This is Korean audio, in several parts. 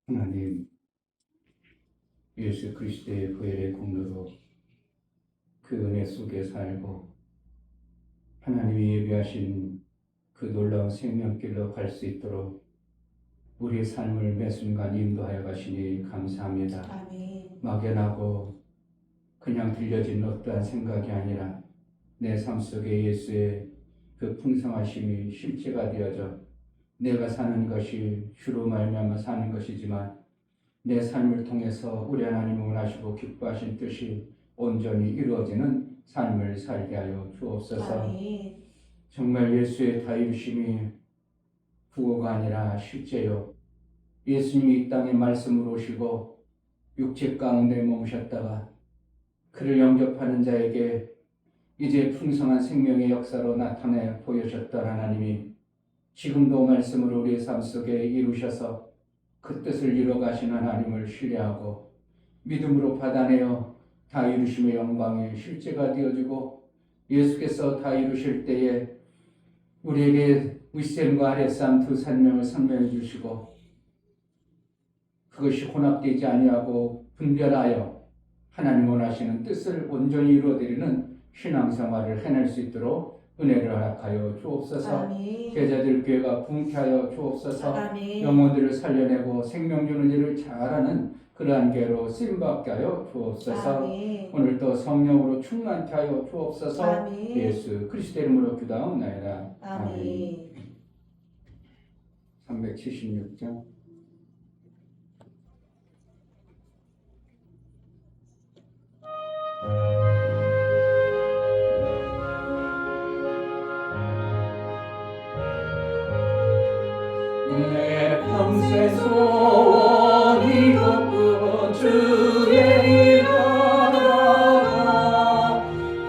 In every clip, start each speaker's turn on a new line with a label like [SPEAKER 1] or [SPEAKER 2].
[SPEAKER 1] 하나님, 예수 그리스도의 부활의 공로로 그 은혜 속에 살고 하나님이 예비하신 그 놀라운 생명길로 갈 수 있도록 우리의 삶을 매 순간 인도하여 가시니 감사합니다.
[SPEAKER 2] 아멘.
[SPEAKER 1] 막연하고 그냥 들려진 어떠한 생각이 아니라 내 삶 속에 예수의 그 풍성하심이 실체가 되어져 내가 사는 것이 주로 말미암아 사는 것이지만 내 삶을 통해서 우리 하나님이 원하시고 기뻐하신 뜻이 온전히 이루어지는 삶을 살게 하여 주옵소서.
[SPEAKER 2] 아멘.
[SPEAKER 1] 정말 예수의 다이루심이 부호가 아니라 실제요. 예수님이 이 땅에 말씀으로 오시고 육체 가운데 머무셨다가 그를 영접하는 자에게 이제 풍성한 생명의 역사로 나타내 보여줬던 하나님이 지금도 말씀으로 우리의 삶 속에 이루셔서 그 뜻을 이뤄가신 하나님을 신뢰하고 믿음으로 받아내어 다 이루심의 영광의 실제가 되어지고 예수께서 다 이루실 때에 우리에게 윗셈과 아랫셈 두 생명을 선명해 주시고 그것이 혼합되지 아니하고 분별하여 하나님 원하시는 뜻을 온전히 이루어드리는 신앙생활을 해낼 수 있도록 은혜를 허락하여 주옵소서.
[SPEAKER 2] 아멘.
[SPEAKER 1] 제자들 교회가 부흥케 주옵소서.
[SPEAKER 2] 아멘.
[SPEAKER 1] 영혼들을 살려내고 생명 주는 일을 잘하는 그러한 교회로 쓰임받게 하여 주옵소서.
[SPEAKER 2] 아멘.
[SPEAKER 1] 오늘도 성령으로 충만케 하여 주옵소서.
[SPEAKER 2] 아멘.
[SPEAKER 1] 예수 그리스도 이름으로 기도하옵나이다.
[SPEAKER 2] 아멘.
[SPEAKER 1] 376장. 내 평생 소원이 걷고 주의 일하다가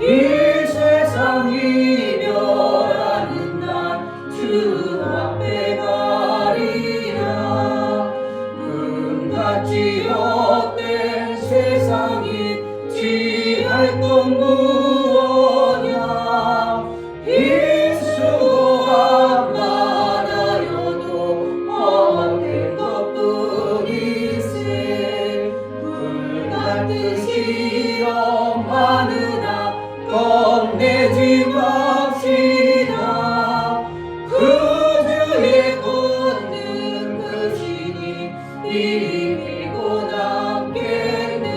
[SPEAKER 1] 이 세상 이별하는 날 주 앞에 가리라. 금같이 헛된 세상이 취할 것 무엇냐. 이 수고한 많아여도 헛된 것뿐이세. 불같은 시험하느라 겁내지 맙시다. 그 주에 걷는 그 신이 이기고 남겠네.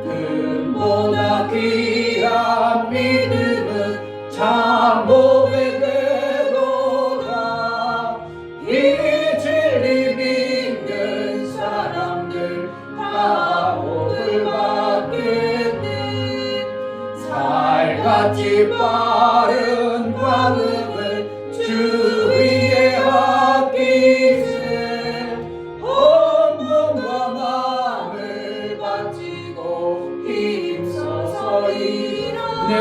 [SPEAKER 1] 금보다 귀한 믿음은 참복의 되도다. 이 진리 믿는 사람들 다 복을 받겠네. 살같이 빠른 방음을 주 위에 아끼세. 온 몸과 마음을 바치고 힘써서 일하세. 내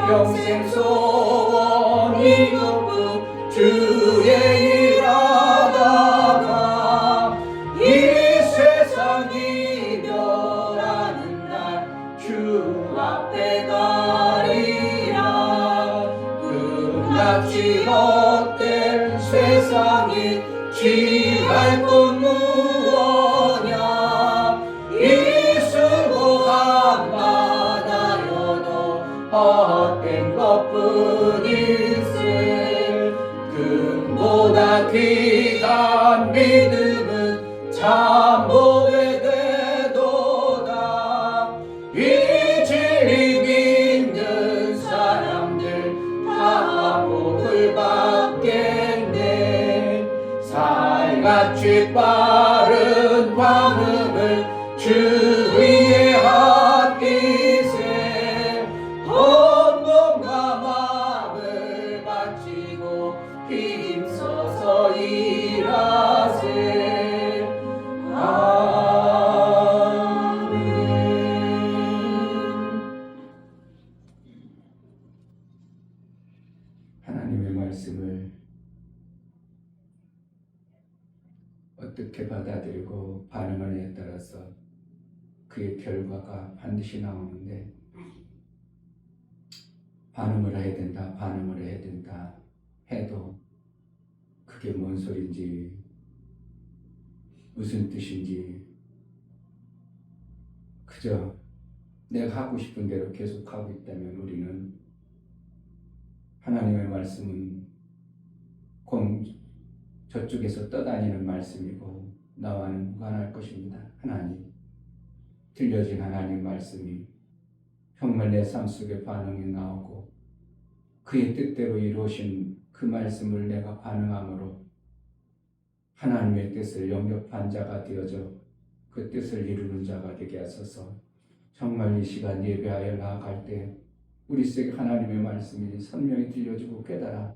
[SPEAKER 1] 평생 소원 이것뿐 주의 일하다가 이 세상 이별하는 날 주 앞에 가리라. 끝같이 헛된 세상이 취할 것 무엇냐. 이 수고한 많아여도 헛된 것뿐일세. 금보다 귀한 믿음은 참복의 되도다. 이 진리 믿는 사람들 다 복을 받겠네. 살같이 빠른 방음을 주 위에 아끼세. 온 몸과 마음을 바치고 힘써서 일하세. 아멘. 하나님의 말씀을 어떻게 받아들이고 반응하느냐에 따라서 그의 결과가 반드시 나오는데, 반응을 해야 된다 해도 그게 뭔 소린지 무슨 뜻인지 그저 내가 하고 싶은 대로 계속 하고 있다면 우리는 하나님의 말씀은 저쪽에서 떠다니는 말씀이고 나와는 무관할 것입니다. 하나님, 들려진 하나님 말씀이 정말 내 삶 속에 반응이 나오고 그의 뜻대로 이루어진 그 말씀을 내가 반응함으로 하나님의 뜻을 영접한 자가 되어져 그 뜻을 이루는 자가 되게 하소서. 정말 이 시간 예배하여 나아갈 때 우리 속에 하나님의 말씀이 선명히 들려지고 깨달아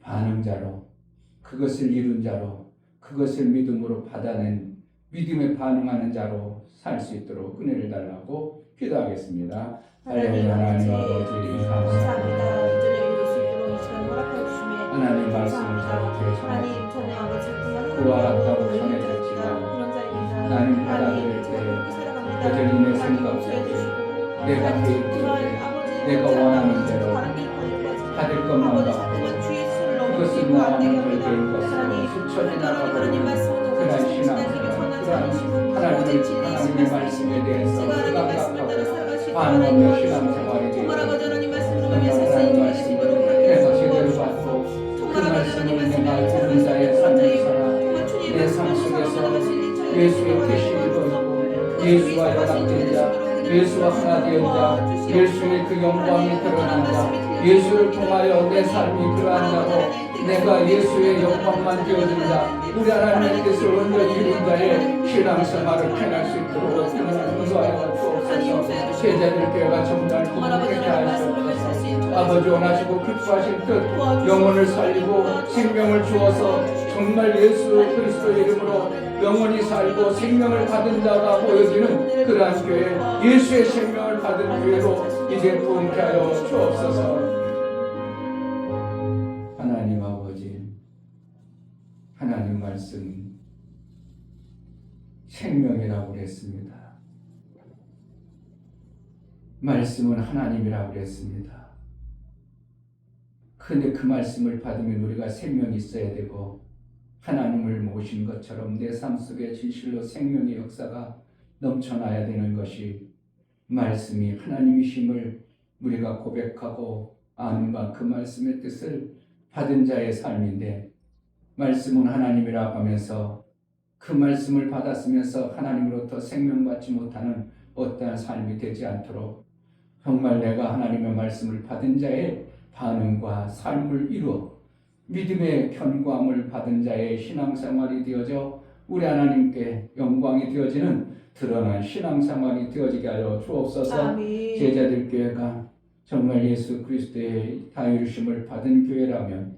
[SPEAKER 1] 반응자로 그것을 이룬 자로 그것을 믿음으로 받아낸 믿음에 반응하는 자로 살 수 있도록 은혜를 달라고 기도하겠습니다. 할렐루야. 하나님 아버지 감사합니다. 하나님 말씀을 저렇게 전하고 그와 같다고 전해졌지만 나는 받아들일 때 여전히 내 생각대로 내가 계획대로 내가 원하는 대로 받을 것만 받고 그것은 나와는 별개인 것으로 스쳐 지나가버리는 그런 신앙 하나님의 말씀에 대해서 생각하고 반응하며 신앙생활이 되고 하나님 말씀을 내가 제대로 받고 그 말씀을 내가 듣는 자의 삶을 살아 내 삶 속에서 예수의 뜻이 이루어지고 예수와 연합된 자 예수와 하나 된 자 예수의 그 영광이 드러난 자 예수를 통하여 내 삶이 그러한 자로 내가 예수의 영광만 되어준다. 우리 하나님의 뜻을 온전히 이룬 자의 신앙생활을 편할 수 있도록 인도하여 주옵소서. 제자들 교회가 정말 부모님께 하시옵소서. 아버지 원하시고 기뻐하신 뜻 영혼을 살리고 생명을 주어서 정말 예수 그리스도의 이름으로 영원히 살고 생명을 받은 자가 보여지는 그러한 교회 예수의 생명을 받은 교회로 이제 부흥케 하여 주옵소서. 하나님 아버지 하나님 말씀 생명이라고 그랬습니다. 말씀은 하나님이라고 그랬습니다. 그런데 그 말씀을 받으면 우리가 생명이 있어야 되고 하나님을 모신 것처럼 내 삶 속에 진실로 생명의 역사가 넘쳐나야 되는 것이 말씀이 하나님이심을 우리가 고백하고 아는 바 그 말씀의 뜻을 받은 자의 삶인데 말씀은 하나님이라고 하면서 그 말씀을 받았으면서 하나님으로부터 생명받지 못하는 어떠한 삶이 되지 않도록 정말 내가 하나님의 말씀을 받은 자의 반응과 삶을 이루어 믿음의 견고함을 받은 자의 신앙생활이 되어져 우리 하나님께 영광이 되어지는 드러난 신앙생활이 되어지게 하여 주옵소서. 제자들 교회가 정말 예수 그리스도의 다이루심을 받은 교회라면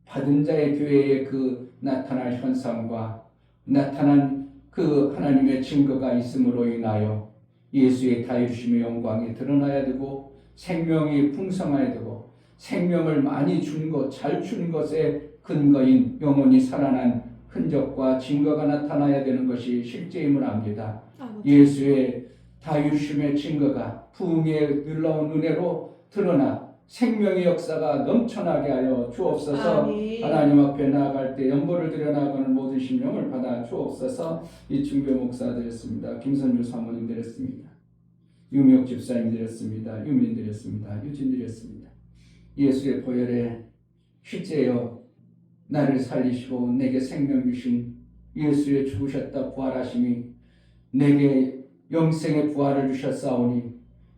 [SPEAKER 1] 받은 자의 교회의 그 나타날 현상과 나타난 그 하나님의 증거가 있음으로 인하여 예수의 다이루심의 영광이 드러나야 되고 생명이 풍성해야 되고 생명을 많이 준 것, 잘 준 것의 근거인 영원히 살아난 흔적과 증거가 나타나야 되는 것이 실제임을 압니다. 예수의 다이루심의 증거가 부흥의 놀라운 은혜로 드러나 생명의 역사가 넘쳐나게 하여 주옵소서. 하나님 앞에 나아갈 때 연보를 드려 나아가는 모든 심령을 받아 주옵소서. 이충배 목사 드렸습니다. 김선주 사모님 드렸습니다. 유미옥 집사님 드렸습니다. 유민 드렸습니다. 유진 드렸습니다. 예수의 보혈에 실제여 나를 살리시고 내게 생명 주신 예수의 죽으셨다 부활하심이 내게 영생의 부활을 주셨사오니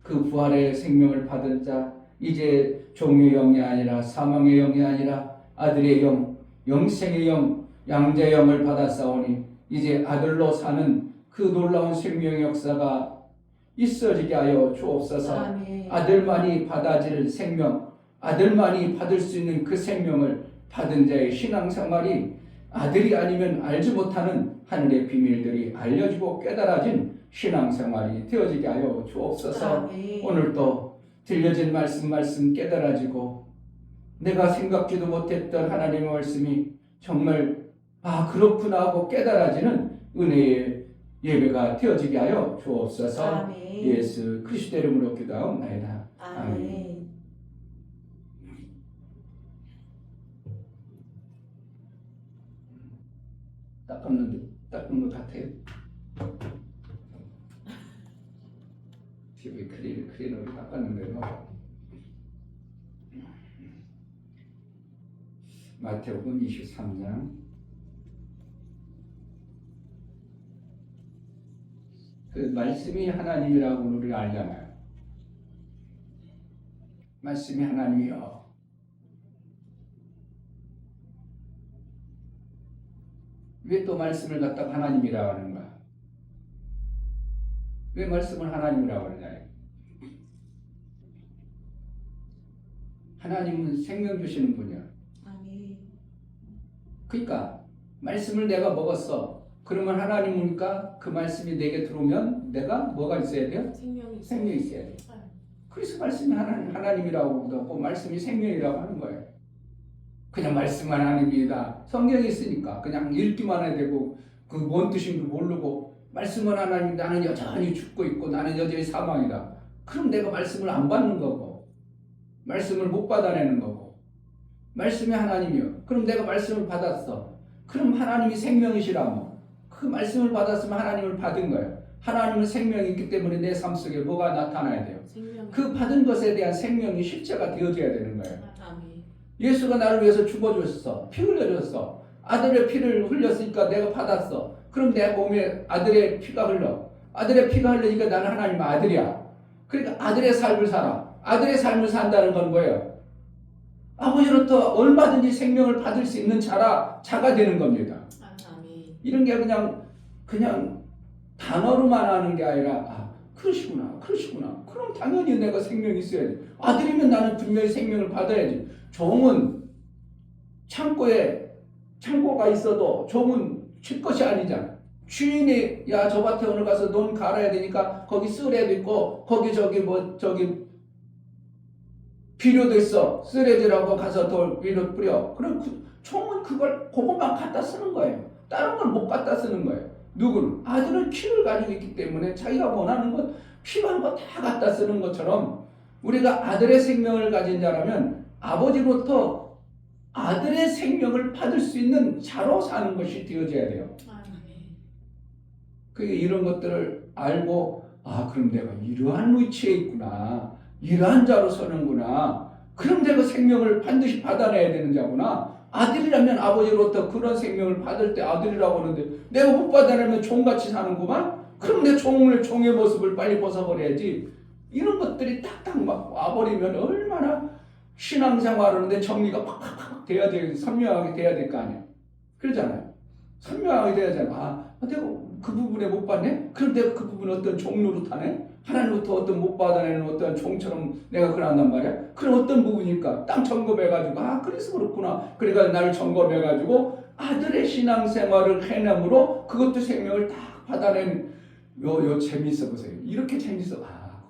[SPEAKER 1] 그 부활의 생명을 받은 자 이제 종의 영이 아니라 사망의 영이 아니라 아들의 영, 영생의 영, 양자의 영을 받았사오니 이제 아들로 사는 그 놀라운 생명의 역사가 있어지게 하여 주옵소서. 아들만이 받아질 생명, 아들만이 받을 수 있는 그 생명을 받은 자의 신앙생활이 아들이 아니면 알지 못하는 하늘의 비밀들이 알려지고 깨달아진 신앙생활이 되어지게 하여 주옵소서. 오늘도 들려진 말씀 깨달아지고 내가 생각지도 못했던 하나님의 말씀이 정말 그렇구나 하고 깨달아지는 은혜의 예배가 되어지게 하여 주옵소서. 예수 그리스도 이름으로 기도하옵나이다. 아멘. 닦은 것 같아요. TV 클리너로 닦았는데요. 마태복음 23장 그 말씀이 하나님이라고 우리가 알잖아요. 말씀이 하나님이요. 왜 또 말씀을 갖다가 하나님이라고 하는가? 왜 말씀을 하나님이라고 하느냐? 하나님은 생명 주시는 분이야. 아멘. 그러니까 말씀을 내가 먹었어. 그러면 하나님이니까 그 말씀이 내게 들어오면 내가 뭐가 있어야 돼요? 생명이 있어야 돼요. 그래서 말씀이 하나님이라고 하고 말씀이 생명이라고 하는 거예요. 그냥 말씀만 하나님이다. 성경에 있으니까 그냥 읽기만 해야 되고 그 뭔 뜻인지 모르고 말씀은 하나님, 나는 여전히 죽고 있고 나는 여전히 사망이다. 그럼 내가 말씀을 안 받는 거고 말씀을 못 받아내는 거고 말씀이 하나님이요. 그럼 내가 말씀을 받았어. 그럼 하나님이 생명이시라면 그 말씀을 받았으면 하나님을 받은 거예요. 하나님은 생명이 있기 때문에 내 삶 속에 뭐가 나타나야 돼요? 그 받은 것에 대한 생명이 실제가 되어져야 되는 거예요. 예수가 나를 위해서 죽어줬어. 피 흘려줬어. 아들의 피를 흘렸으니까 내가 받았어. 그럼 내 몸에 아들의 피가 흘러. 아들의 피가 흘리니까 나는 하나님의 아들이야. 그러니까 아들의 삶을 살아. 아들의 삶을 산다는 건 뭐예요? 아버지로부터 얼마든지 생명을 받을 수 있는 자가 되는 겁니다. 이런 게 그냥 단어로만 하는 게 아니라 그러시구나. 그럼 당연히 내가 생명이 있어야지. 아들이면 나는 분명히 생명을 받아야지. 종은 창고가 있어도 종은 칠 것이 아니잖아. 주인이 야 저 밭에 오늘 가서 논 갈아야 되니까 거기 쓰레도 있고 거기 비료도 있어. 쓰레기라고 가서 돌 비료 뿌려. 그럼 종은 그것만 갖다 쓰는 거예요. 다른 걸 못 갖다 쓰는 거예요. 누구는? 아들은 피를 가지고 있기 때문에 자기가 원하는 것 필요한 거 다 갖다 쓰는 것처럼 우리가 아들의 생명을 가진 자라면 아버지로부터 아들의 생명을 받을 수 있는 자로 사는 것이 되어져야 돼요. 그게 이런 것들을 알고 그럼 내가 이러한 위치에 있구나. 이러한 자로 서는구나. 그럼 내가 생명을 반드시 받아내야 되는 자구나. 아들이라면 아버지로부터 그런 생명을 받을 때 아들이라고 하는데 내가 못 받아내면 종같이 사는구만. 그럼 내 종의 모습을 빨리 벗어버려야지. 이런 것들이 딱딱 막 와버리면 얼마나 신앙생활하는데 정리가 팍팍팍 돼야 되고 선명하게 돼야 될 거 아니에요. 그러잖아요. 선명하게 돼야 되잖아. 내가 그 부분에 못 받네? 그럼 내가 그 부분에 어떤 종로로 타네? 하나님부터 어떤 못 받아내는 어떤 종처럼 내가 그런단 말이야? 그럼 어떤 부분일까? 땅 점검해가지고 그래서 그렇구나. 그러니까 나를 점검해가지고 아들의 신앙생활을 해남으로 그것도 생명을 딱 받아낸 요 재미있어 보세요. 이렇게 재미있어.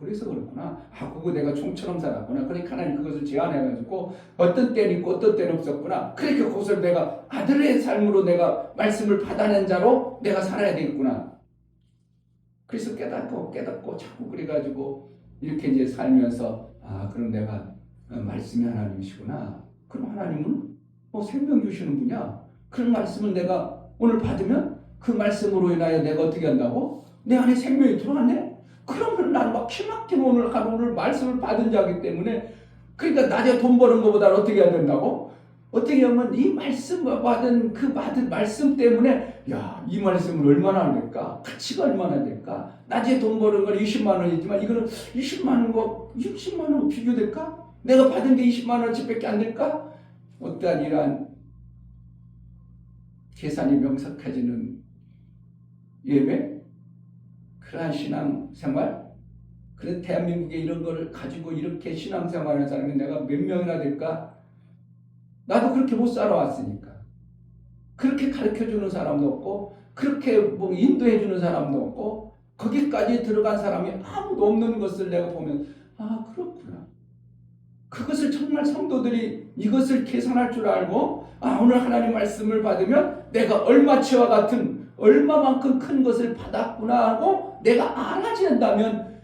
[SPEAKER 1] 그래서 그렇구나. 그거 내가 종처럼 살았구나. 그러니까 하나님 그것을 제안해가지고 어떤 때는 있고 어떤 때는 없었구나. 그러니까 그것을 내가 아들의 삶으로 내가 말씀을 받아낸 자로 내가 살아야 되겠구나. 그래서 깨닫고 자꾸 그래가지고 이렇게 이제 살면서 그럼 내가 말씀이 하나님이시구나. 그럼 하나님은 생명 주시는 분이야. 그런 말씀을 내가 오늘 받으면 그 말씀으로 인하여 내가 어떻게 한다고? 내 안에 생명이 들어왔네? 그러면 난 막 키막히게 오늘 말씀을 받은 자이기 때문에 그러니까 낮에 돈 버는 것보다 어떻게 해야 된다고? 어떻게 하면 이 말씀 받은 말씀 때문에 이 말씀을 얼마나 될까? 가치가 얼마나 될까? 낮에 돈 버는 건 20만 원이지만 이거는 20만 원과 60만 원 비교될까? 내가 받은 게 20만 원치밖에 안 될까? 어떠한 이러한 계산이 명석해지는 예배? 그러한 신앙생활? 그런 대한민국에 이런 걸 가지고 이렇게 신앙생활하는 사람이 내가 몇 명이나 될까? 나도 그렇게 못 살아왔으니까. 그렇게 가르쳐주는 사람도 없고 그렇게 인도해주는 사람도 없고 거기까지 들어간 사람이 아무도 없는 것을 내가 보면 그렇구나. 그것을 정말 성도들이 이것을 계산할 줄 알고 오늘 하나님 말씀을 받으면 내가 얼마치와 같은 얼마만큼 큰 것을 받았구나 하고 내가 알아진다면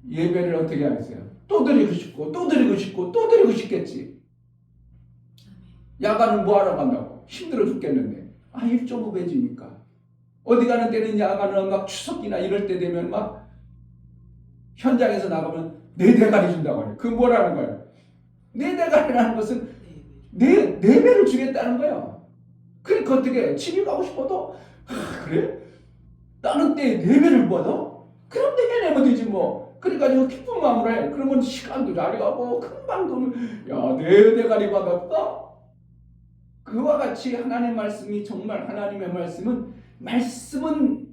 [SPEAKER 1] 예배를 어떻게 하겠어요? 또 드리고 싶고 또 드리고 싶고 또 드리고 싶겠지. 야간은 뭐하러 간다고? 힘들어 죽겠는데 1.5배지니까. 어디 가는 때는 야간은 막 추석이나 이럴 때 되면 막 현장에서 나가면 4대가리 준다고 해요. 그 뭐라는 거예요? 4대가리라는 것은 4배를 주겠다는 거예요. 그러니까 어떻게 집에 가고 싶어도 그래? 나는 때 4배를 받아? 그럼 내년에면 되지 뭐. 그러니까 이거 기쁜 마음으로 해. 그러면 시간도 잘 가고 금방 돈을 4대가리 받았다? 그와 같이 하나님의 말씀이 정말 하나님의 말씀은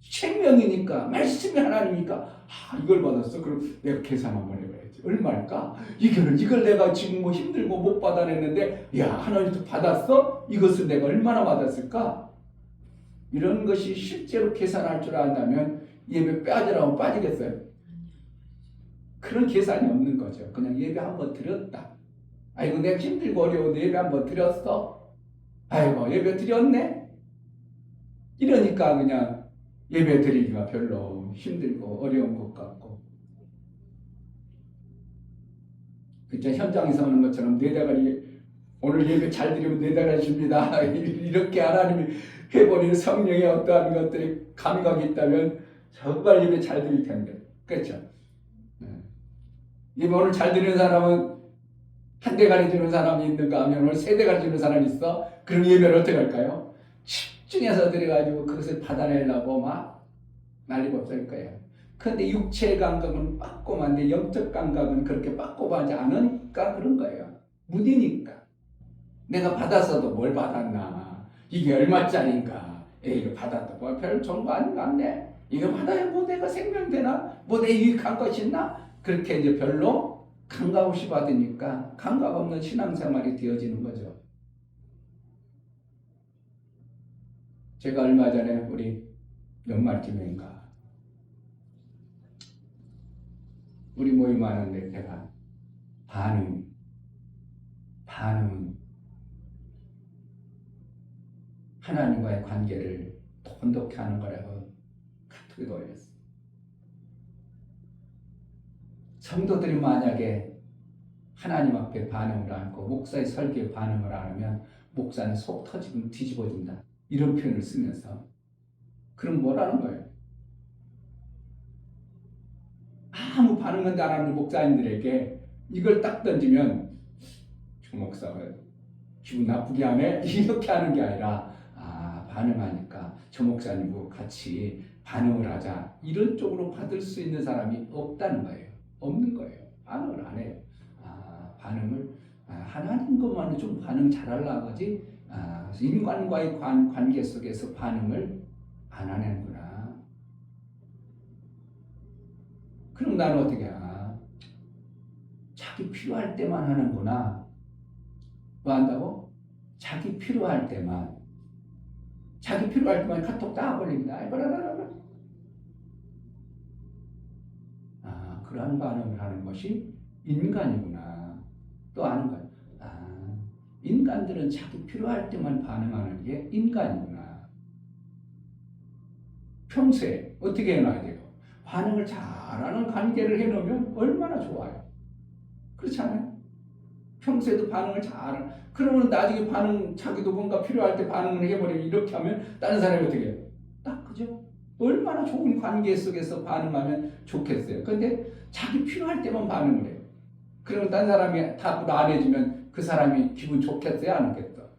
[SPEAKER 1] 생명이니까 말씀이 하나님이니까 이걸 받았어? 그럼 내가 계산 한번 해봐야지. 얼마일까? 이걸 내가 지금 뭐 힘들고 못 받아냈는데 하나님도 받았어? 이것을 내가 얼마나 받았을까? 이런 것이 실제로 계산할 줄 안다면 예배 빠지라고 빠지겠어요? 그런 계산이 없는 거죠. 그냥 예배 한번 드렸다. 아이고 내가 힘들고 어려운데 예배 한번 드렸어? 아이고 예배 드렸네? 이러니까 그냥 예배 드리기가 별로 힘들고 어려운 것 같고, 그쵸? 현장에서 하는 것처럼 4대가리 오늘 예배 잘 드리면 4대가리 줍니다. 이렇게 하나님이 해버리는 성령의 어떠한 것들이 감각이 있다면 정말 예배 잘 드릴 텐데, 그렇죠? 예배 오늘 잘 드리는 사람은 1대가리 주는 사람이 있는가 하면 오늘 3대가리 주는 사람이 있어? 그럼 예배를 어떻게 할까요? 집중해서 드려가지고 그것을 받아내려고 막 난리가 없을 거예요. 그런데 육체의 감각은 빠꼼한데 영적 감각은 그렇게 빠꼼하지 않으니까 그런 거예요. 무디니까. 내가 받았어도 뭘 받았나? 이게 얼마짜리인가? 이거 받았다. 뭐 별 좋은 거 아닌 것 같네. 이거 받아야 뭐 내가 생명되나? 뭐 내 유익한 것이 있나? 그렇게 이제 별로 감각 없이 받으니까 감각 없는 신앙생활이 되어지는 거죠. 제가 얼마 전에 우리 연말쯤인가 우리 모임 하는데 제가 반응은 하나님과의 관계를 돈독히 하는 거라고 카톡에 올렸어요. 성도들이 만약에 하나님 앞에 반응을 않고 목사의 설교에 반응을 안 하면 목사는 속 터지고 뒤집어진다. 이런 표현을 쓰면서 그럼 뭐라는 거예요? 아무 반응도 안 하는 목사님들에게 이걸 딱 던지면 저 목사가 기분 나쁘게 하네? 이렇게 하는 게 아니라 반응하니까 저 목사님과 같이 반응을 하자. 이런 쪽으로 받을 수 있는 사람이 없다는 거예요. 없는 거예요. 반응을 안 해요. 반응을 하나님 것만은 좀 반응 잘하려고 하지 인간과의 관계 속에서 반응을 안 하는구나. 그럼 나는 어떻게 하나? 자기 필요할 때만 하는구나. 뭐 한다고? 자기 필요할 때만 카톡 딱 올립니다. 그러한 반응을 하는 것이 인간이구나. 또 아는 거예요. 인간들은 자기 필요할 때만 반응하는 게 인간이구나. 평소에 어떻게 해놔야 돼요? 반응을 잘하는 관계를 해놓으면 얼마나 좋아요. 그렇지 않아요? 평소에도 반응을 잘하는, 그러면 나중에 자기도 뭔가 필요할 때 반응을 해버리면 이렇게 하면 다른 사람이 어떻게 해요? 딱 그죠? 얼마나 좋은 관계 속에서 반응하면 좋겠어요. 근데 자기 필요할 때만 반응을 해요. 그러면 다른 사람이 답을 안 해주면 그 사람이 기분 좋겠어요? 안 좋겠어?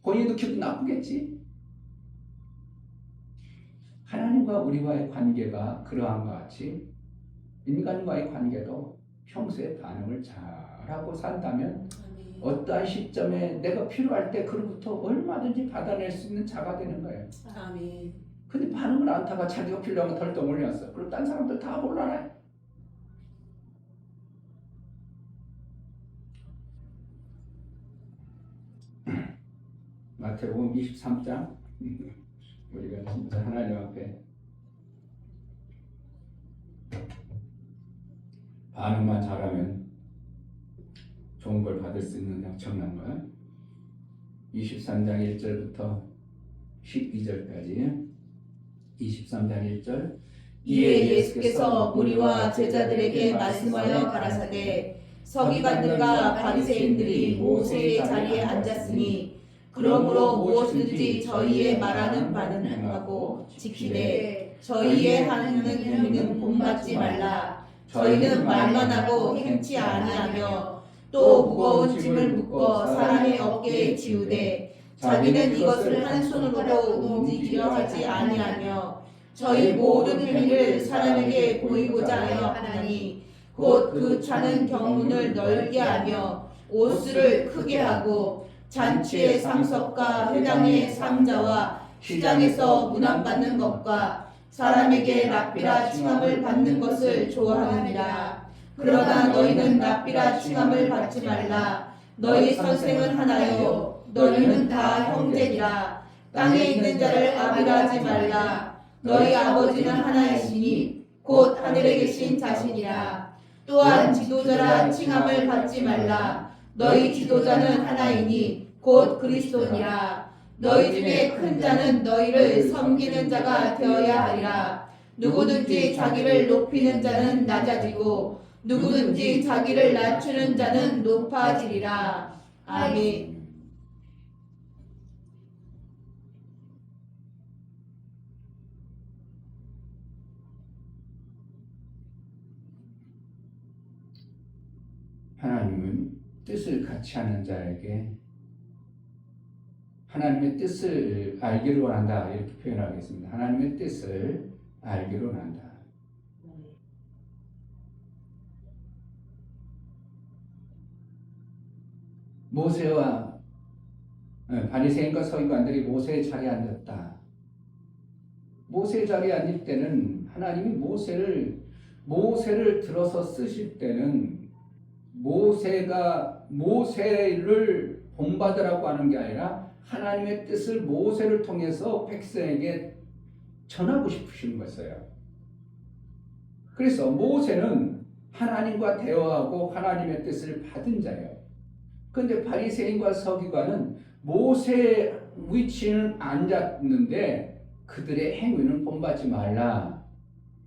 [SPEAKER 1] 본인도 기분 나쁘겠지? 하나님과 우리와의 관계가 그러한 것 같이 인간과의 관계도 평소에 반응을 잘하고 산다면 어떠한 시점에 내가 필요할 때 그로부터 얼마든지 받아낼 수 있는 자가 되는 거예요.
[SPEAKER 2] 아멘.
[SPEAKER 1] 근데 반응을 안 타가 자기가 필요한 거 덜떡 올렸어. 그럼 딴 사람들 다 곤란해. 마태복음 23장 우리가 진짜 하나님 앞에 반응만 잘하면 좋은 걸 받을 수 있는 엄청난 거야. 23장 1절부터 12절까지 23장 1절
[SPEAKER 2] 이에 예수께서 무리와 제자들에게 말씀하여 가라사대 서기관들과 바리새인들이 모세의 자리에 앉았으니 그러므로 무엇든지 저희의 말하는 바는 행하고 지키되 저희의 하는 행위는 본받지 말라. 저희는 말만 하고 행치 아니하며 또 무거운 짐을 묶어 사람의 어깨에 지우되 자기는 이것을 한 손으로도 움직이려 하지 아니하며 저희 모든 행위를 사람에게 보이고자 하여 하나니 곧 그 차는 경문을 넓게 하며 옷을 크게 하고 잔치의 상석과 회당의 상자와 시장에서 문안받는 것과 사람에게 랍비라 칭함을 받는 것을 좋아하느니라. 그러나 너희는 랍비라 칭함을 받지 말라. 너희 선생은 하나요 너희는 다 형제니라. 땅에 있는 자를 아비라 하지 말라. 너희 아버지는 하나이시니 곧 하늘에 계신 자신이라. 또한 지도자라 칭함을 받지 말라. 너희 지도자는 하나이니 곧 그리스도니라. 너희 중에 큰 자는 너희를 섬기는 자가 되어야 하리라. 누구든지 자기를 높이는 자는 낮아지고 누구든지 자기를 낮추는 자는 높아지리라. 아멘.
[SPEAKER 1] 하나님은 뜻을 같이 하는 자에게 하나님의 뜻을 알기를 원한다 이렇게 표현하겠습니다. 하나님의 뜻을 알기를 원한다. 모세와 바리새인과 서기관들이 모세의 자리에 앉았다. 모세의 자리에 앉을 때는 하나님이 모세를 들어서 쓰실 때는 모세를 본받으라고 하는 게 아니라 하나님의 뜻을 모세를 통해서 백성에게 전하고 싶으신 거였어요. 그래서 모세는 하나님과 대화하고 하나님의 뜻을 받은 자예요. 그런데 바리새인과 서기관은 모세의 위치는 앉았는데 그들의 행위는 본받지 말라.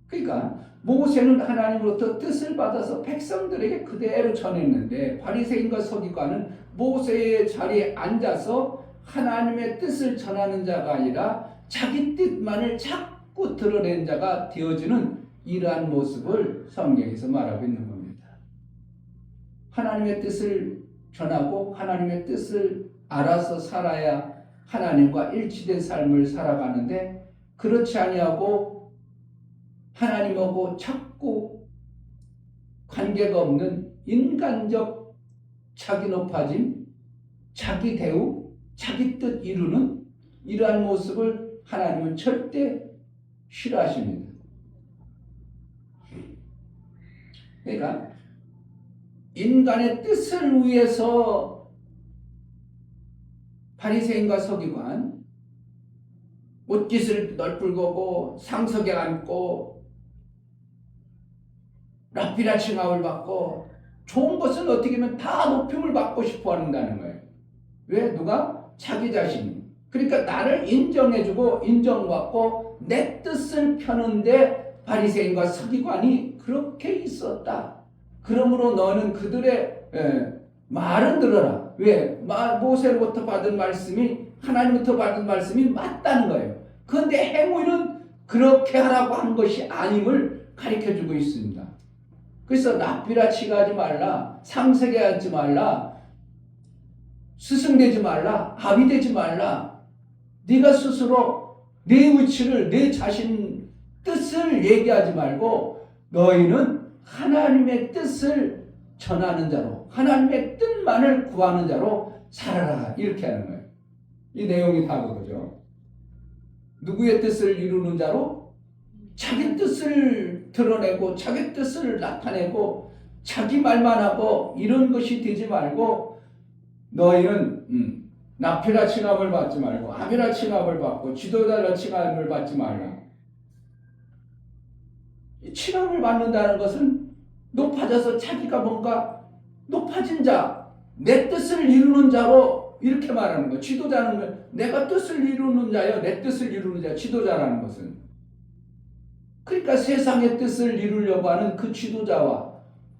[SPEAKER 1] 그러니까 모세는 하나님으로부터 뜻을 받아서 백성들에게 그대로 전했는데 바리새인과 서기관은 모세의 자리에 앉아서 하나님의 뜻을 전하는 자가 아니라 자기 뜻만을 자꾸 드러낸 자가 되어지는 이러한 모습을 성경에서 말하고 있는 겁니다. 하나님의 뜻을 전하고 하나님의 뜻을 알아서 살아야 하나님과 일치된 삶을 살아가는데 그렇지 아니하고 하나님하고 자꾸 관계가 없는 인간적 자기 높아짐, 자기 대우, 자기 뜻 이루는 이러한 모습을 하나님은 절대 싫어하십니다. 그러니까 인간의 뜻을 위해서 바리새인과 서기관 옷깃을 널불거고 상석에 앉고 랍비라 칭함을 받고 좋은 것은 어떻게 하면 다 높임을 받고 싶어 한다는 거예요. 왜? 누가? 자기 자신이. 그러니까 나를 인정해주고 인정받고 내 뜻을 펴는데 바리새인과 서기관이 그렇게 있었다. 그러므로 너는 그들의 말은 들어라. 왜? 모세로부터 받은 말씀이 하나님부터 받은 말씀이 맞다는 거예요. 그런데 행위는 그렇게 하라고 한 것이 아님을 가르쳐주고 있습니다. 그래서 랍비라 칭하지 말라, 상석에 앉지 말라, 스승되지 말라, 아비되지 말라. 네가 스스로 내 위치를 내 자신 뜻을 얘기하지 말고 너희는 하나님의 뜻을 전하는 자로 하나님의 뜻만을 구하는 자로 살아라 이렇게 하는 거예요. 이 내용이 다 그거죠. 누구의 뜻을 이루는 자로? 자기 뜻을 드러내고 자기 뜻을 나타내고 자기 말만 하고 이런 것이 되지 말고 너희는 납비라 칭함을 받지 말고 아비라 칭함을 받고 지도자라 칭함을 받지 말라. 이 칭함을 받는다는 것은 높아져서 자기가 뭔가 높아진 자, 내 뜻을 이루는 자로 이렇게 말하는 거예요. 지도자는 내가 뜻을 이루는 자요, 내 뜻을 이루는 자, 지도자라는 것은. 그러니까 세상의 뜻을 이루려고 하는 그 지도자와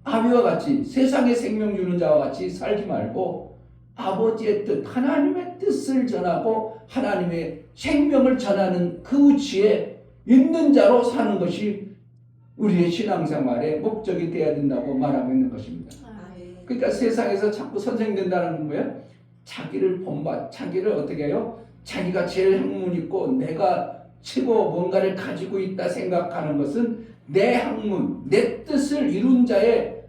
[SPEAKER 1] 아비와 같이 세상의 생명 주는 자와 같이 살지 말고 아버지의 뜻, 하나님의 뜻을 전하고 하나님의 생명을 전하는 그 위치에 있는 자로 사는 것이 우리의 신앙생활의 목적이 되어야 된다고 말하고 있는 것입니다. 그러니까 세상에서 자꾸 선생 된다는 건 뭐예요? 자기를 본받, 자기를 어떻게 해요? 자기가 제일 학문 있고 내가 최고 뭔가를 가지고 있다 생각하는 것은 내 학문, 내 뜻을 이룬 자의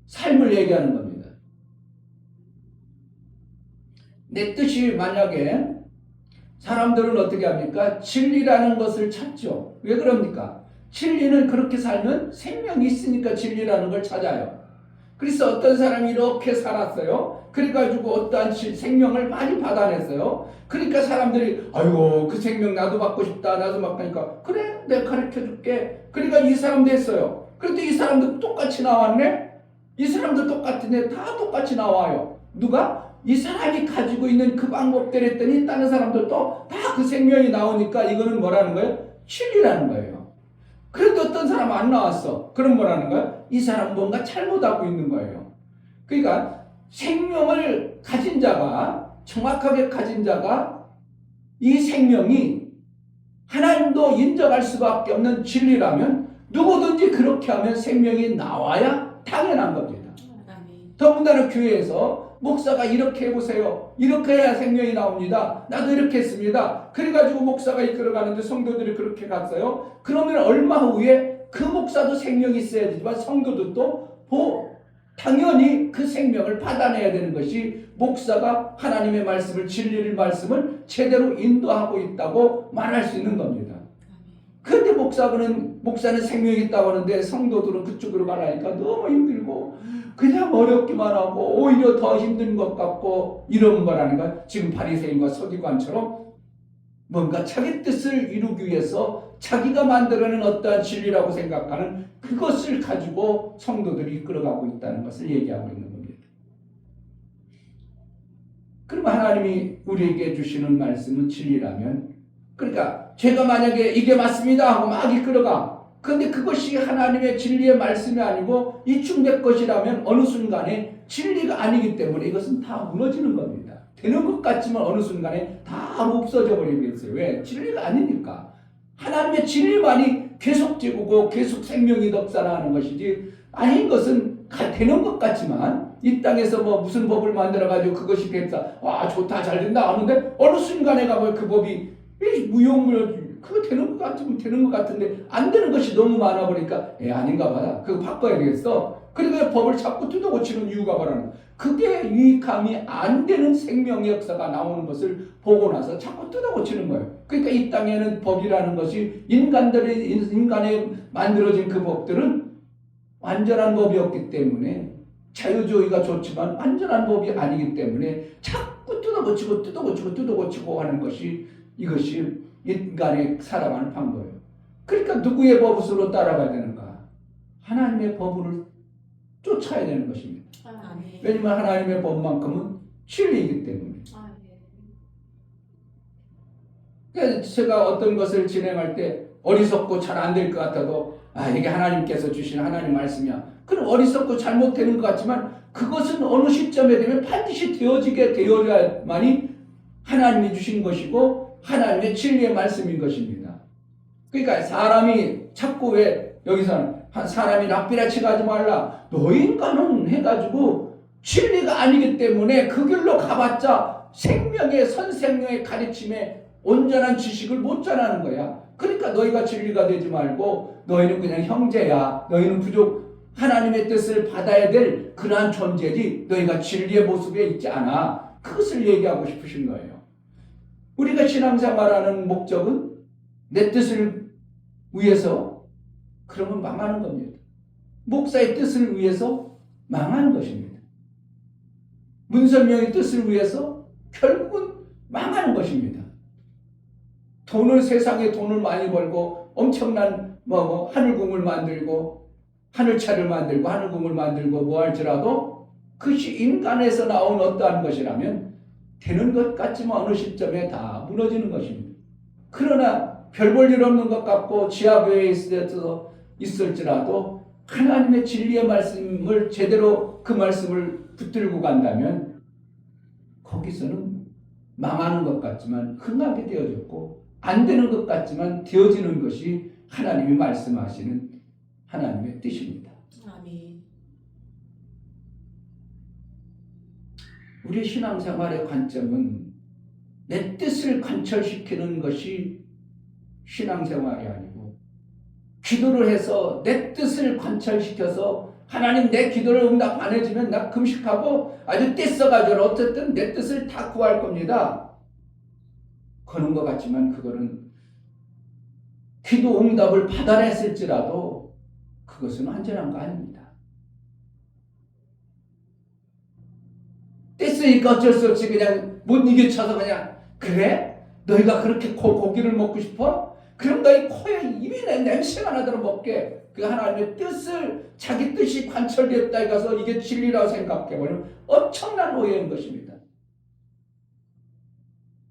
[SPEAKER 1] 삶을 얘기하는 겁니다. 내 뜻이 만약에 사람들은 어떻게 합니까? 진리라는 것을 찾죠. 왜 그럽니까? 진리는 그렇게 살면 생명이 있으니까 진리라는 걸 찾아요. 그래서 어떤 사람이 이렇게 살았어요. 그래가지고 어떠한 생명을 많이 받아냈어요. 그러니까 사람들이 아이고 그 생명 나도 받고 싶다. 나도 받으니까 그래 내가 가르쳐줄게. 그러니까 이 사람 됐어요. 그런데 이 사람도 똑같이 나왔네. 이 사람도 똑같은데 다 똑같이 나와요. 누가? 이 사람이 가지고 있는 그 방법대로 했더니 다른 사람들도 다 그 생명이 나오니까 이거는 뭐라는 거예요? 진리라는 거예요. 그런데 어떤 사람은 안 나왔어. 그럼 뭐라는 거예요? 이 사람 뭔가 잘못하고 있는 거예요. 그러니까 생명을 가진 자가, 정확하게 가진 자가 이 생명이 하나님도 인정할 수밖에 없는 진리라면 누구든지 그렇게 하면 생명이 나와야 당연한 겁니다. 더군다나 교회에서 목사가 이렇게 해보세요. 이렇게 해야 생명이 나옵니다. 나도 이렇게 했습니다. 그래가지고 목사가 이끌어가는데 성도들이 그렇게 갔어요. 그러면 얼마 후에 그 목사도 생명이 있어야 되지만 성도들도 당연히 그 생명을 받아내야 되는 것이 목사가 하나님의 말씀을, 진리를 말씀을 제대로 인도하고 있다고 말할 수 있는 겁니다. 그런데 목사는 생명이 있다고 하는데 성도들은 그쪽으로 가라니까 너무 힘들고 그냥 어렵기만 하고 오히려 더 힘든 것 같고 이런 거라는 건 지금 바리새인과 서기관처럼 뭔가 자기 뜻을 이루기 위해서 자기가 만들어낸 어떠한 진리라고 생각하는 그것을 가지고 성도들이 이끌어가고 있다는 것을 얘기하고 있는 겁니다. 그럼 하나님이 우리에게 주시는 말씀은 진리라면, 그러니까 제가 만약에 이게 맞습니다 하고 막 이끌어가. 그런데 그것이 하나님의 진리의 말씀이 아니고 이충된 것이라면 어느 순간에 진리가 아니기 때문에 이것은 다 무너지는 겁니다. 되는 것 같지만 어느 순간에 다 없어져 버리겠어요. 왜? 진리가 아니니까. 하나님의 진리만이 계속 지구고 계속 생명이 덕살하는 것이지, 아닌 것은 되는 것 같지만 이 땅에서 뭐 무슨 법을 만들어가지고 그것이 됐다, 와 좋다 잘 된다 하는데 어느 순간에 가면 그 법이 무용무용 그거 되는 것 같으면 되는 것 같은데 안 되는 것이 너무 많아 보니까 아닌가 봐. 그거 바꿔야 되겠어. 그러니까 법을 자꾸 뜯어 고치는 이유가 뭐라는, 그게 유익함이 안 되는 생명의 역사가 나오는 것을 보고 나서 자꾸 뜯어 고치는 거예요. 그러니까 이 땅에는 법이라는 것이 인간에 만들어진 그 법들은 완전한 법이었기 때문에, 자유주의가 좋지만 완전한 법이 아니기 때문에 자꾸 뜯어 고치고 하는 것이, 이것이 인간의 살아가는 방법이에요. 그러니까 누구의 법으로 따라가야 되는가? 하나님의 법을 쫓아야 되는 것입니다. 왜냐하면 하나님의 법만큼은 진리이기 때문에. 그러니까 제가 어떤 것을 진행할 때 어리석고 잘 안 될 것 같아도 이게 하나님께서 주신 하나님 말씀이야. 그럼 어리석고 잘못되는 것 같지만 그것은 어느 시점에 되면 반드시 되어야만이 하나님이 주신 것이고 하나님의 진리의 말씀인 것입니다. 그러니까 사람이 자꾸 왜 여기서는 사람이 락비라치 가지 말라, 노인과는 해가지고 진리가 아니기 때문에 그 길로 가봤자 생명의 선생명의 가르침에 온전한 지식을 못 전하는 거야. 그러니까 너희가 진리가 되지 말고 너희는 그냥 형제야. 너희는 부족 하나님의 뜻을 받아야 될 그러한 존재지 너희가 진리의 모습에 있지 않아. 그것을 얘기하고 싶으신 거예요. 우리가 신앙생활하는 목적은 내 뜻을 위해서, 그러면 망하는 겁니다. 목사의 뜻을 위해서 망하는 것입니다. 문선명의 뜻을 위해서 결국은 망하는 것입니다. 세상에 돈을 많이 벌고 엄청난 하늘궁을 만들고 하늘차를 만들고 하늘궁을 만들고 뭐 할지라도 그것이 인간에서 나온 어떠한 것이라면 되는 것 같지만 어느 시점에 다 무너지는 것입니다. 그러나 별 볼 일 없는 것 같고 지하교회에 있을지라도 하나님의 진리의 말씀을 제대로 그 말씀을 붙들고 간다면 거기서는 망하는 것 같지만 흥하게 되어졌고 안 되는 것 같지만 되어지는 것이 하나님이 말씀하시는 하나님의 뜻입니다.
[SPEAKER 2] 아멘.
[SPEAKER 1] 우리 신앙생활의 관점은 내 뜻을 관철시키는 것이 신앙생활이 아니고 기도를 해서 내 뜻을 관철시켜서 하나님 내 기도를 응답 안 해주면 나 금식하고 아주 떼써가지고 어쨌든 내 뜻을 다 구할 겁니다. 그런 것 같지만 그거는 기도 응답을 받아냈을지라도 그것은 완전한 거 아닙니다. 뗐으니까 어쩔 수 없이 그냥 못 이겨쳐서 그냥 그래? 너희가 그렇게 고기를 먹고 싶어? 그럼 너희 코에 이미 냄새가 나도록 먹게. 그 하나님의 뜻을 자기 뜻이 관철되었다 해서 이게 진리라고 생각해버리면 엄청난 오해인 것입니다.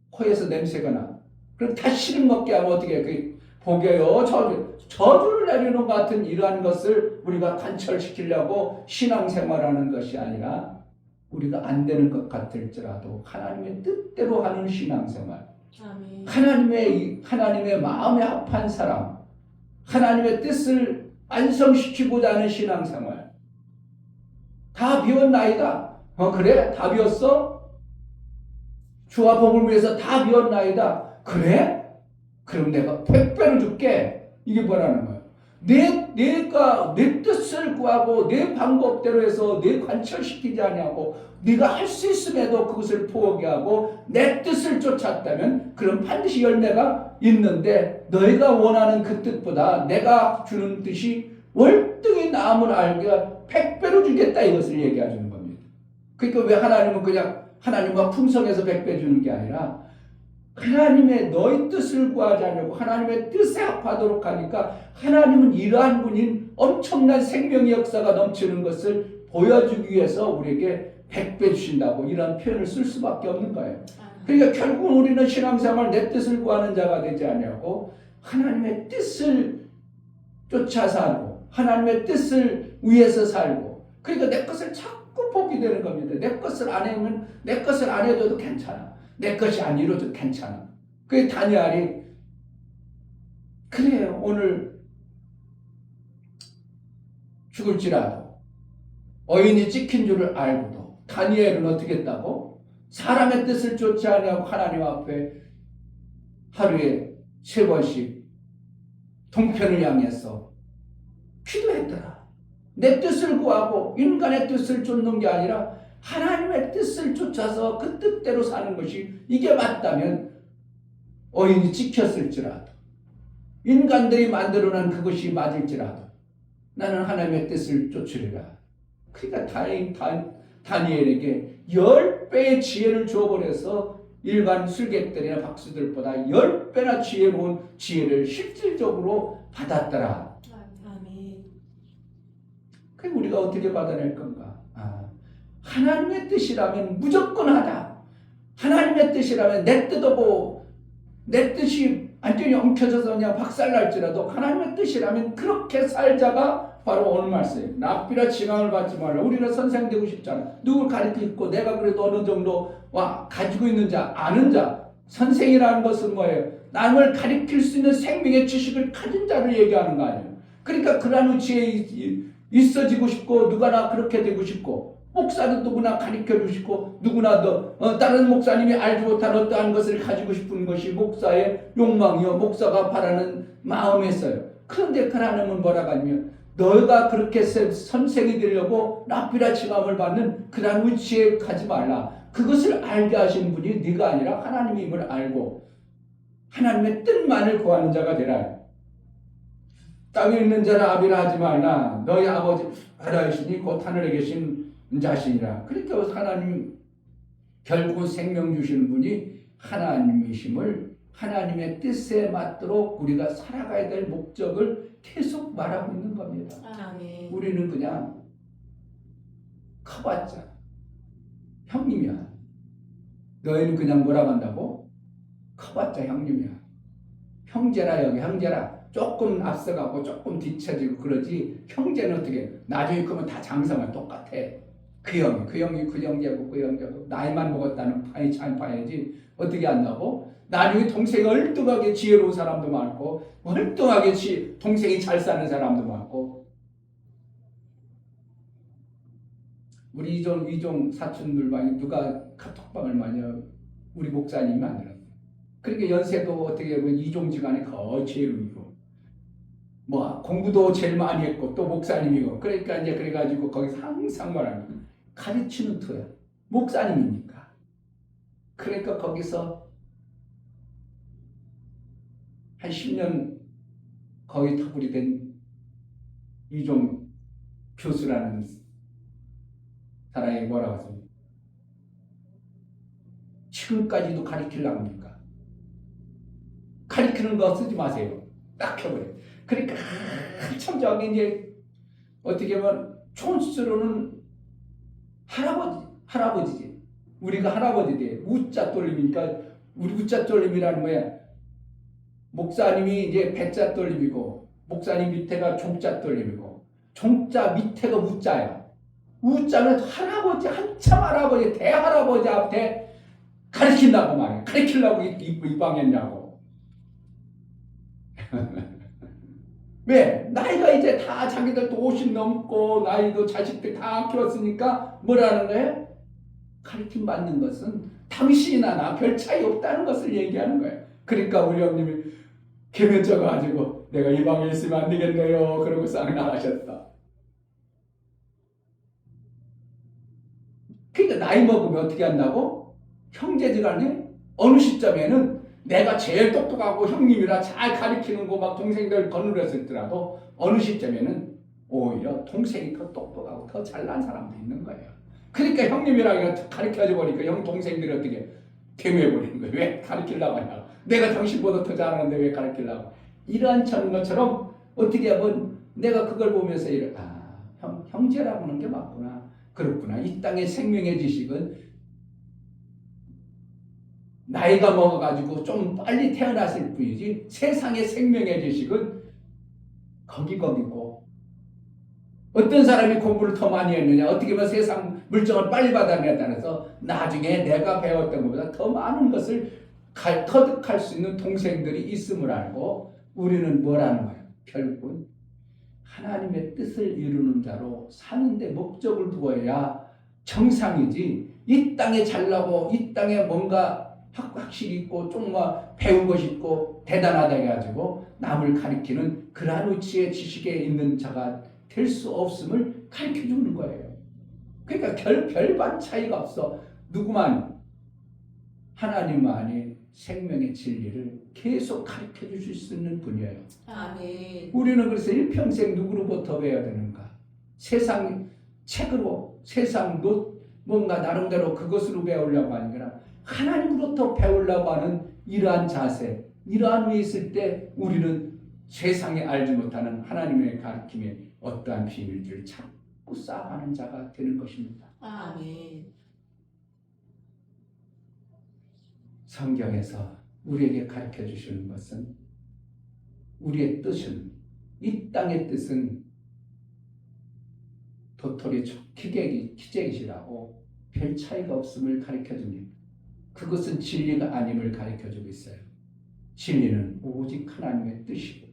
[SPEAKER 1] 코에서 냄새가 나. 그럼 다시는 먹게 하면 어떻게 해? 복여요 저주를 내리는 것 같은 이러한 것을 우리가 관철시키려고 신앙생활하는 것이 아니라 우리가 안 되는 것 같을지라도 하나님의 뜻대로 하는 신앙생활,
[SPEAKER 2] 아멘.
[SPEAKER 1] 하나님의 마음에 합한 사람, 하나님의 뜻을 완성시키고자 하는 신앙생활. 다 비웠나이다. 그래? 다 비웠어? 주와 복을 위해서 다 비웠나이다. 그래? 그럼 내가 100배로 줄게. 이게 뭐라는 거야? 내가 내 뜻을 구하고 내 방법대로 해서 내 관철시키지 아니하고 네가 할 수 있음에도 그것을 포기하고 내 뜻을 쫓았다면 그럼 반드시 열매가 있는데 너희가 원하는 그 뜻보다 내가 주는 뜻이 월등히 나음을 알게 100배로 주겠다 이것을 얘기해 주는 겁니다. 그러니까 왜 하나님은 그냥 하나님과 풍성해서 100배 주는 게 아니라 하나님의 너희 뜻을 구하지 않으려고 하나님의 뜻에 합하도록 하니까 하나님은 이러한 분인 엄청난 생명의 역사가 넘치는 것을 보여주기 위해서 우리에게 100배 주신다고 이런 표현을 쓸 수밖에 없는 거예요. 그러니까 결국 우리는 신앙생활 내 뜻을 구하는 자가 되지 않냐고 하나님의 뜻을 쫓아 살고 하나님의 뜻을 위해서 살고 그러니까 내 것을 자꾸 보게 되는 겁니다. 내 것을 안 해면 내 것을 안 해줘도 괜찮아. 내 것이 안 이루어져도 괜찮아. 그 다니엘이 그래요. 오늘 죽을지라도 어인이 찍힌 줄을 알고도 다니엘은 어떻게 했다고? 사람의 뜻을 쫓지 아니하고 하나님 앞에 하루에 3번씩 동편을 향해서 기도했더라. 내 뜻을 구하고 인간의 뜻을 쫓는 게 아니라 하나님의 뜻을 쫓아서 그 뜻대로 사는 것이 이게 맞다면 어인이 지켰을지라도 인간들이 만들어낸 그것이 맞을지라도 나는 하나님의 뜻을 쫓으리라. 그러니까 다니엘에게 10배의 지혜를 줘버려서 일반 술객들이나 박수들보다 10배나 지혜로운 지혜를 실질적으로 받았더라.
[SPEAKER 2] 아멘.
[SPEAKER 1] 그럼 우리가 어떻게 받아낼 건가? 하나님의 뜻이라면 무조건 하자. 하나님의 뜻이라면 내 뜻하고 내 뜻이 완전히 엉켜져서 그냥 박살날지라도 하나님의 뜻이라면 그렇게 살자가 바로 오늘 말씀이에요. 납비라 지강을 받지 말라. 우리는 선생 되고 싶잖아. 누굴 가르치고 내가 그래도 어느 정도 가지고 있는 자, 아는 자. 선생이라는 것은 뭐예요? 남을 가르칠 수 있는 생명의 지식을 가진 자를 얘기하는 거 아니에요. 그러니까 그러한 지혜에 있어지고 싶고 누구나 그렇게 되고 싶고 목사도 누구나 가르쳐주고 싶고 누구나 다른 목사님이 알지 못한 어떠한 것을 가지고 싶은 것이 목사의 욕망이요 목사가 바라는 마음에서요. 그런데 하나님은 뭐라고 하냐면 너희가 그렇게 선생이 되려고 납비라 칭함을 받는 그런 위치에 가지 말라. 그것을 알게 하신 분이 네가 아니라 하나님임을 알고 하나님의 뜻만을 구하는 자가 되라. 땅에 있는 자는 아비라 하지 말라. 너희 아버지 하나이시니 곧 하늘에 계신 자신이라. 그러니까 하나님 결국 생명 주시는 분이 하나님이심을 하나님의 뜻에 맞도록 우리가 살아가야 될 목적을 계속 말하고 있는 겁니다.
[SPEAKER 2] 아멘.
[SPEAKER 1] 우리는 그냥 커봤자 형님이야. 너희는 그냥 뭐라고 한다고? 커봤자 형님이야. 형제라 여기 형제라. 조금 앞서가고 조금 뒤처지고 그러지 형제는 어떻게 나중에 크면 다 장성은 똑같아. 그 형이 그 형제고 그 형제고 나이만 먹었다는 파이 참 파이지 어떻게 한다고? 나중에 동생이 얼뚱하게 지혜로운 사람도 많고 얼뚱하게 동생이 잘 사는 사람도 많고 우리 이종 사촌들 방에 누가 카톡방을 많이 하고 우리 목사님이 만들었어요. 그러니까 연세도 어떻게 보면 이종지간에 거의 제일 위고 뭐 공부도 제일 많이 했고 또 목사님이고 그러니까 이제 그래가지고 거기서 항상 말합니다. 가르치는 터야. 목사님이니까. 그러니까 거기서 한 10년 거의 터불이 된 이종 교수라는 사람이 뭐라고 했습니까? 지금까지도 가르치려고 합니까? 가르치는 거 쓰지 마세요. 딱 켜버려요. 그러니까 참 저기 이제 어떻게 보면 촌스러는 할아버지지. 우리가 할아버지 돼. 우자 돌림이니까 우리 우자 돌림이라는 뭐야? 목사님이 이제 배자 돌림이고 목사님 밑에가 종자 돌림이고 종자 밑에가 우자야. 우자는 할아버지 한참 할아버지 대할아버지 앞에 가르친다고 말이야. 가르치려고 입방했냐고. 왜? 나이가 이제 다 자기들도 50 넘고 나이도 자식들 다 키웠으니까 뭐라는 거예요? 가르침 받는 것은 당신이나 나 별 차이 없다는 것을 얘기하는 거예요. 그러니까 우리 형님이 개면져 가지고 내가 이 방에 있으면 안 되겠네요. 그러고 싹 나가셨다. 그러니까 나이 먹으면 어떻게 한다고? 형제지간에 어느 시점에는 내가 제일 똑똑하고 형님이라 잘 가르치는 거 막 동생들 거느렸었더라도 어느 시점에는 오히려 동생이 더 똑똑하고 더 잘난 사람도 있는 거예요. 그러니까 형님이라 가르쳐줘 보니까 형 동생들이 어떻게 개미해버리는 거예요. 왜 가르치려고 하냐고. 내가 당신보다 더 잘하는데 왜 가르치려고. 이러한 것처럼 어떻게 하면 내가 그걸 보면서 형제라고 하는 게 맞구나. 그렇구나. 이 땅의 생명의 지식은 나이가 먹어가지고 좀 빨리 태어났을 뿐이지 세상의 생명의 지식은 거기고 어떤 사람이 공부를 더 많이 했느냐 어떻게 보면 세상 물정을 빨리 받아내에 따라서 나중에 내가 배웠던 것보다 더 많은 것을 터득할 수 있는 동생들이 있음을 알고 우리는 뭐라는 거예요? 결국은 하나님의 뜻을 이루는 자로 사는데 목적을 두어야 정상이지 이 땅에 잘나고 이 땅에 뭔가 학식 있고 좀 배운 것이 있고 대단하다 해가지고 남을 가리키는 그러한 위치의 지식에 있는 자가 될 수 없음을 가르쳐 주는 거예요. 그러니까 별반 차이가 없어. 누구만 하나님만이 생명의 진리를 계속 가르쳐 주실 수 있는 분이에요.
[SPEAKER 2] 아멘.
[SPEAKER 1] 우리는 그래서 일평생 누구로부터 배워야 되는가? 세상 책으로 세상 뭔가 나름대로 그것으로 배우려고 하는 거라 하나님으로부터 배우려고 하는 이러한 자세, 이러한 게 있을 때 우리는 세상에 알지 못하는 하나님의 가르침에 어떠한 비밀들을 찾고 쌓아가는 자가 되는 것입니다.
[SPEAKER 2] 아멘.
[SPEAKER 1] 성경에서 우리에게 가르쳐 주시는 것은 우리의 뜻은 이 땅의 뜻은 도토리 키재기시라고 별 차이가 없음을 가르쳐 줍니다. 그것은 진리가 아님을 가르쳐 주고 있어요. 진리는 오직 하나님의 뜻이고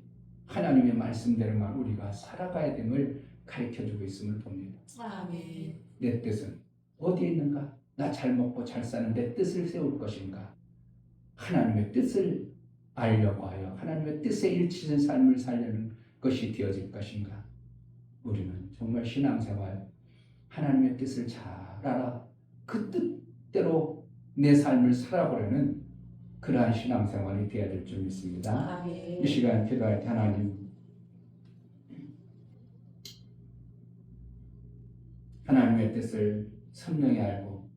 [SPEAKER 1] 하나님의 말씀대로만 우리가 살아가야 됨을 가르쳐 주고 있음을 봅니다.
[SPEAKER 2] 아멘.
[SPEAKER 1] 내 뜻은 어디에 있는가? 나 잘 먹고 잘 사는 내 뜻을 세울 것인가? 하나님의 뜻을 알려고 하여 하나님의 뜻에 일치된 삶을 살려는 것이 되어질 것인가? 우리는 정말 신앙생활 하나님의 뜻을 잘 알아 그 뜻대로 내 삶을 살아보려는 그러한 신앙생활이 되어야 될 줄 믿습니다.
[SPEAKER 2] 아멘.
[SPEAKER 1] 이 시간 기도할 때 하나님의 뜻을 선명히 알고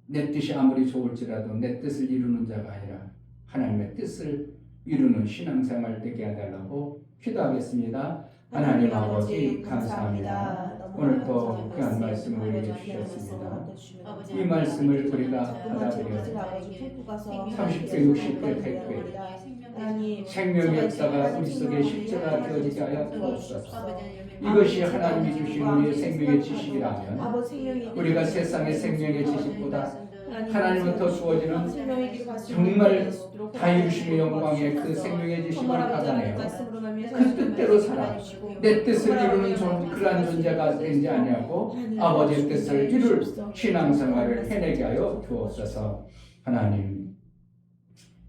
[SPEAKER 1] 내 뜻이 아무리 좋을지라도 내 뜻을 이루는 자가 아니라 하나님의 뜻을 이루는 신앙생활 되게 해달라고 기도하겠습니다. 하나님 아버지 감사합니다. 오늘도 귀한 말씀을 우리에게 주셨습니다. 이 말씀을 우리가 받아들여 30대 60대 100대 생명의 역사가 우리 속에 실제가 되어지게 하여 주옵소서. 이것이 하나님이 주신 우리의 생명의 지식이라면
[SPEAKER 2] 아버지 생명이
[SPEAKER 1] 우리가 세상의 생명의 지식보다 하나님부터 주어지는
[SPEAKER 2] 정말
[SPEAKER 1] 다 이루심의 영광의 그 생명의 지식을 받아내어 그 뜻대로 살아 내 뜻을 이루는 그러한 존재가 되지 아니하고 아버지의 뜻을 이룰 신앙생활을 해내게 하여 주옵소서. 하나님,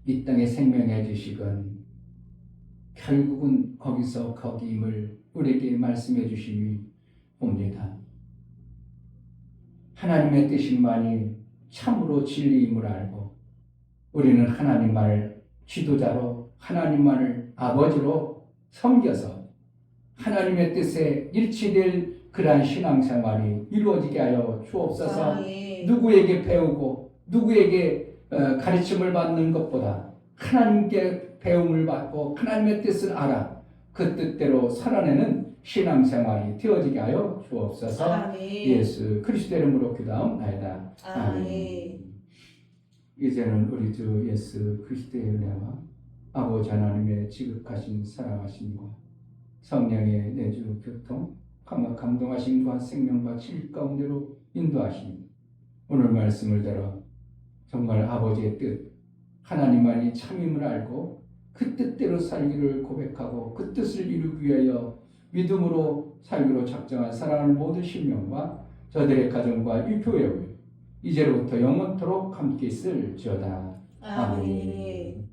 [SPEAKER 1] 이 땅의 생명의 지식은 결국은 거기서 거기임을 우리에게 말씀해 주심이 옵니다. 하나님의 뜻만이 참으로 진리임을 알고 우리는 하나님만을 지도자로 하나님만을 아버지로 섬겨서 하나님의 뜻에 일치될 그러한 신앙생활이 이루어지게 하여 주옵소서. 누구에게 배우고 누구에게 가르침을 받는 것보다 하나님께 배움을 받고 하나님의 뜻을 알아 그 뜻대로 살아내는 신앙생활이 되어지게 하여 주옵소서. 예수 그리스도 이름으로 기도하옵나이다. 아멘. 이제는 우리 주 예수 그리스도의 은혜와 아버지 하나님의 지극하신 사랑하심과 성령의 내주 교통 감동하심과 생명과 진리 가운데로 인도하심 오늘 말씀을 들어 정말 아버지의 뜻 하나님만이 참임을 알고 그 뜻대로 살기를 고백하고 그 뜻을 이루기 위하여 믿음으로 살기로 작정한 사랑하는 모든 신명과 저들의 가정과 이 교회의 이제로부터 영원토록 함께 있을지어다. 아멘.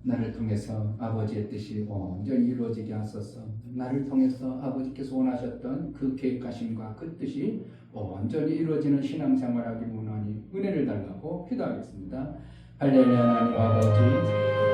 [SPEAKER 1] 나를 통해서 아버지의 뜻이 온전히 이루어지게 하소서. 나를 통해서 아버지께서 원하셨던 그 계획하심과 그 뜻이 온전히 이루어지는 신앙생활하기 원하니 은혜를 달라고 기도하겠습니다. 할렐루야. 하나님 아버지